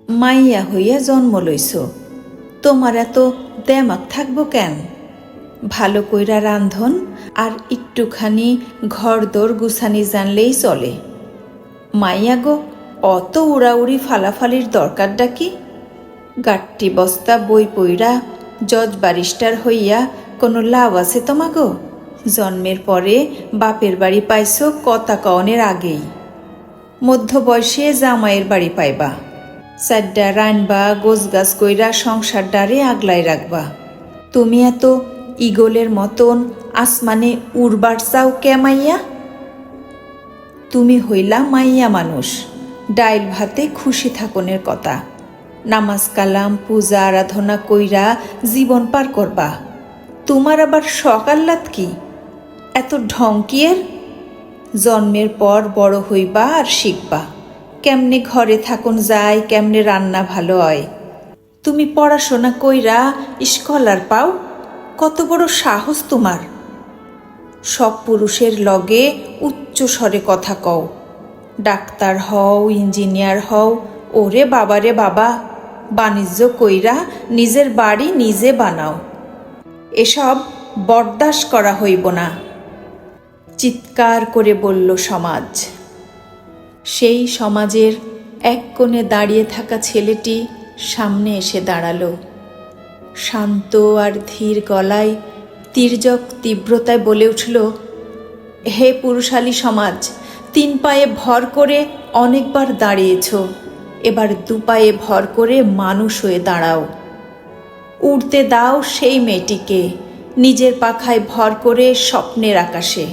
মাইয়া হইয়া জন্ম লইছ, তোমার এত দেমাক থাকবো কেন? ভালো কইরা রান্ধন আর একটুখানি ঘর দোর গুছানি জানলেই চলে। মাইয়া গো, অত উড়াউড়ি ফালাফালির দরকারটা কি? গাট্টি বস্তা বই পইরা জজ ব্যারিস্টার হইয়া কোনো লাভ আছে তোমাগো? জন্মের পরে বাপের বাড়ি পাইছ কথা কওনের আগেই, মধ্য বয়সে জামাইয়ের বাড়ি পাইবা, চারডা রানবা গোছগাছ কইরা সংসার ডারে আগলাই রাখবা। তুমি এত ইগলের মতন আসমানে উড়বার চাও কে মাইয়া? তুমি হইলা মাইয়া মানুষ, ডাইল ভাতে খুশি থাকনের কথা, নামাজ কালাম পূজা আরাধনা কইরা জীবন পার করবা। তোমার আবার সকাল্লাত কি এত ঢঙ্কিয়ের? জন্মের পর বড় হইবা আর শিখবা কেমনে ঘরে থাকুন যায়, কেমনে রান্না ভালো হয়। তুমি পড়াশোনা কইরা স্কলার পাও, কত বড় সাহস তোমার! সব পুরুষের লগে উচ্চ স্বরে কথা কও, ডাক্তার হও ইঞ্জিনিয়ার হও, ওরে বাবা রে বাবা, বাণিজ্য কইরা নিজের বাড়ি নিজে বানাও। এসব বরদাস্ত করা হইব না, চিৎকার করে বলল সমাজ। সেই সমাজের এক কোণে দাঁড়িয়ে থাকা ছেলেটি সামনে এসে দাঁড়ালো। শান্ত আর ধীর গলায় তির্যক তীব্রতায় বলে উঠল, হে পুরুষালী সমাজ, 3 পায়ে ভর করে অনেকবার দাঁড়িয়েছ, এবার 2 পায়ে ভর করে মানুষ হয়ে দাঁড়াও। উড়তে দাও সেই মেয়েটিকে, নিজের পাখায় ভর করে স্বপ্নের আকাশে।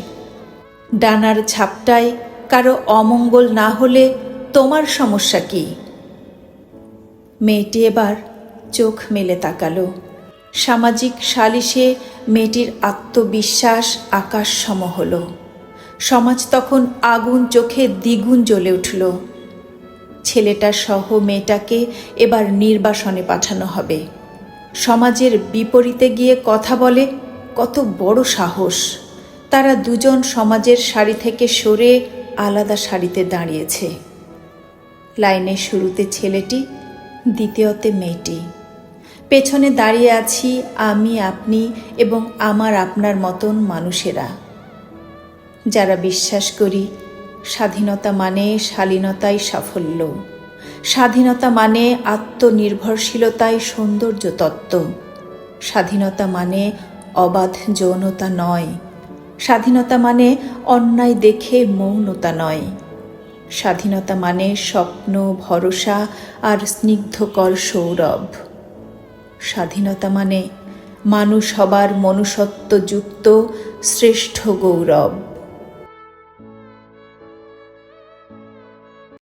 ডানার ঝাপটায় কারো অমঙ্গল না হলে তোমার সমস্যা কি? মেয়েটি এবার চোখ মেলে তাকালো। সামাজিক সালিশে মেয়েটির আত্মবিশ্বাস আকাশ সম হল। সমাজ তখন আগুন চোখে দ্বিগুণ জ্বলে উঠল। ছেলেটা সহ মেয়েটাকে এবার নির্বাসনে পাঠানো হবে। সমাজের বিপরীতে গিয়ে কথা বলে কত বড় সাহস! তারা দুজন সমাজের সারি থেকে সরে আলাদা সারিতে দাঁড়িয়েছে। লাইনের শুরুতে ছেলেটি, দ্বিতীয়তে মেয়েটি। পেছনে দাঁড়িয়ে আছি আমি, আপনি এবং আমার আপনার মতন মানুষেরা, যারা বিশ্বাস করি স্বাধীনতা মানে শালীনতাই সাফল্য, স্বাধীনতা মানে আত্মনির্ভরশীলতাই সৌন্দর্য তত্ত্ব, স্বাধীনতা মানে অবাধ যৌনতা নয়, স্বাধীনতা মানে অন্যায় দেখে মৌনতা নয়, স্বাধীনতা মানে স্বপ্ন ভরসা আর স্নিগ্ধকর সৌরভ, স্বাধীনতা মানে মানুষ হবার মনুষ্যত্বযুক্ত শ্রেষ্ঠ গৌরব।